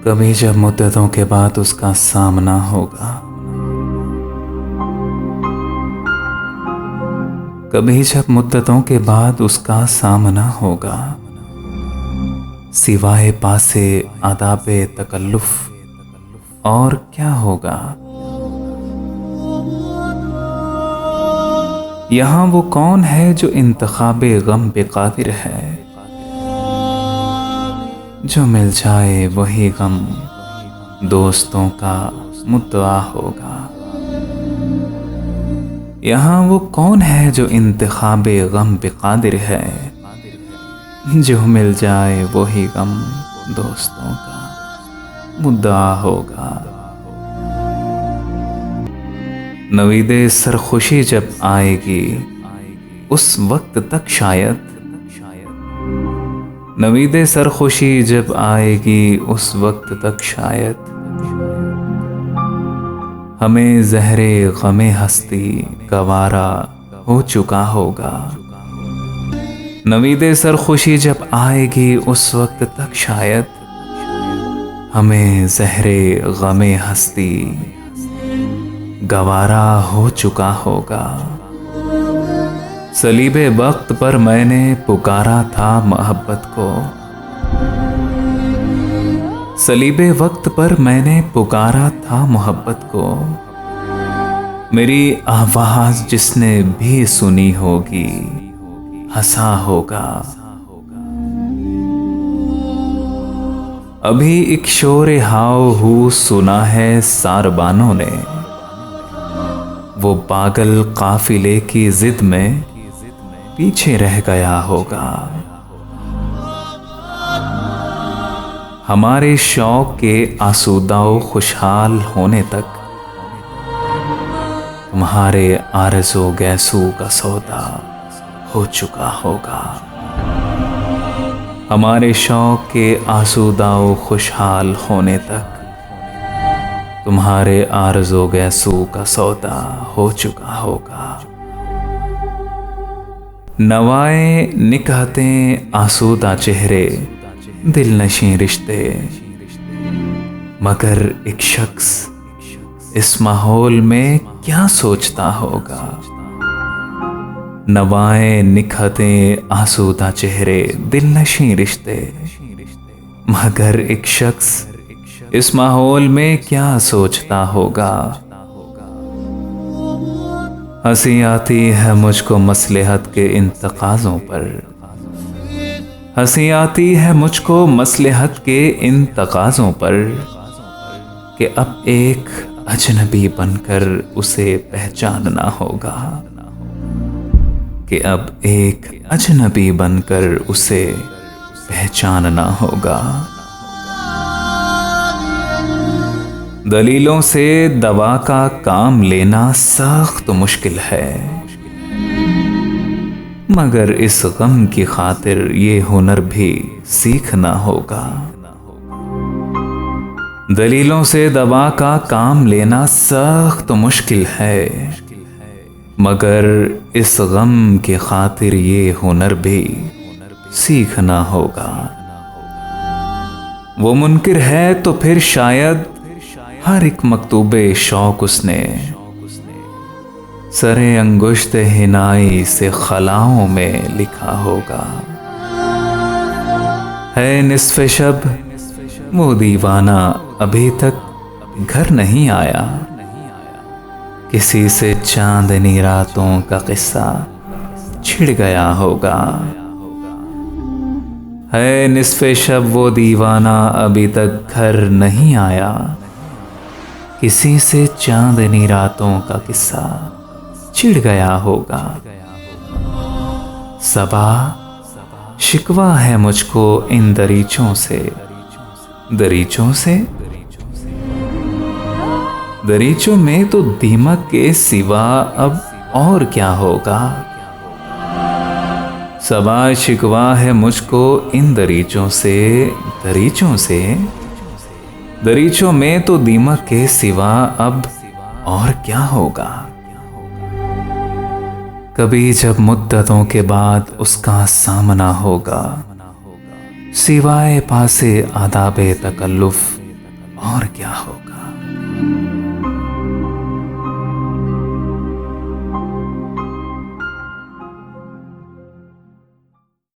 कभी जब मुद्दतों के बाद उसका सामना होगा, कभी जब मुद्दतों के बाद उसका सामना होगा, सिवाय पासे आदाबे तकल्लुफ और क्या होगा। यहाँ वो कौन है जो इंतखाबे गम पे कादिर है, जो मिल जाए वही गम दोस्तों का मुद्दा होगा। यहाँ वो कौन है जो इंतखाबे गम पे कादिर है, जो मिल जाए वही गम दोस्तों का मुद्दा होगा। नवीदे सरखुशी जब आएगी उस वक्त तक शायद, नवीदे सरखुशी जब आएगी उस वक्त तक शायद, हमें ज़हरे गमे हस्ती गवारा हो चुका होगा। नवीदे सरखुशी जब आएगी उस वक्त तक शायद, हमें ज़हरे गमे हस्ती गवारा हो चुका होगा। सलीबे वक्त पर मैंने पुकारा था मोहब्बत को, सलीबे वक्त पर मैंने पुकारा था मोहब्बत को। मेरी आवाज जिसने भी सुनी होगी हंसा होगा। अभी एक शोरे हाव हू सुना है सारबानों ने, वो पागल काफिले की जिद में पीछे रह गया होगा। हमारे शौक के आसूदाओ खुशहाल होने तक तुम्हारे आरज़ो गैसू का सौदा हो चुका होगा। हमारे शौक के आसूदाओ खुशहाल होने तक तुम्हारे आरज़ो गैसू का सौदा हो चुका होगा। नवाए निकाहतें आसूदा चेहरे दिल नशी रिश्ते, मगर एक शख्स इस माहौल में क्या सोचता होगा। नवाए निकाहतें आसूदा चेहरे दिल नशी रिश्ते, मगर एक शख्स इस माहौल में क्या सोचता होगा। हंसी आती है मुझको मसलहत के इन तकाज़ों पर, हंसी आती है मुझको मसलहत के इन तकाज़ों पर, कि अब एक अजनबी बनकर उसे पहचानना होगा, कि अब एक अजनबी बनकर उसे पहचानना होगा। दलीलों से दवा का काम लेना सख्त मुश्किल है, मगर इस गम की खातिर ये हुनर भी सीखना होगा। दलीलों से दवा का काम लेना सख्त मुश्किल है, मगर इस गम की खातिर ये हुनर भी सीखना होगा। वो मुनकिर है तो फिर शायद हर एक मकतूबे शौक उसने सरे अंगुश्त हिनाई से खलाओं में लिखा होगा। है निस्फ़े शब वो दीवाना अभी तक घर नहीं आया, किसी से चांदनी रातों का किस्सा छिड़ गया होगा। है निस्फ़े शब वो दीवाना अभी तक घर नहीं आया, किसी से चांदनी रातों का किस्सा छिड़ गया होगा। सबा शिकवा है मुझको इन दरीचों से, दरीचों से, दरीचों में तो दीमक के सिवा अब और क्या होगा। सबा शिकवा है मुझको इन दरीचों से, दरीचों से, दरीचों में तो दीमक के सिवा अब और क्या होगा। कभी जब मुद्दतों के बाद उसका सामना होगा, सिवाय पासे आदाबे तकल्लुफ और क्या होगा।